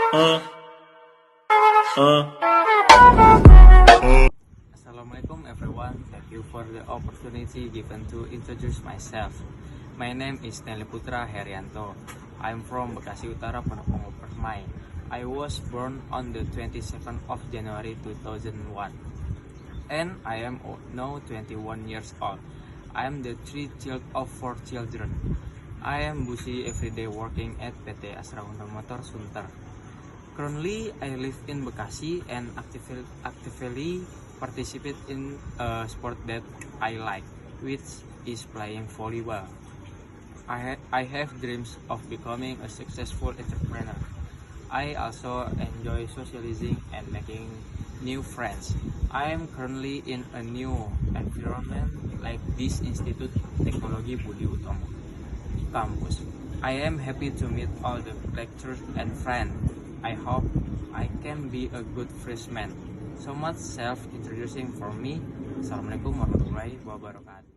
Assalamualaikum everyone, thank you for the opportunity given to introduce myself. My name is Stenly Putra Herianto. I'm from Bekasi Utara, Ponorogo Permai. I was born on the 22nd of January 2001 and I am now 21 years old. I am the third child of 4 children. I am busy every day working at PT Astra Honda Motor Sunter. Currently, I live in Bekasi and actively participate in a sport that I like, which is playing volleyball. I have dreams of becoming a successful entrepreneur. I also enjoy socializing and making new friends. I am currently in a new environment like this Institute Teknologi Budi Utomo campus. I am happy to meet all the lecturers and friends. I hope I can be a good freshman. So much self-introducing for me. Assalamualaikum warahmatullahi wabarakatuh.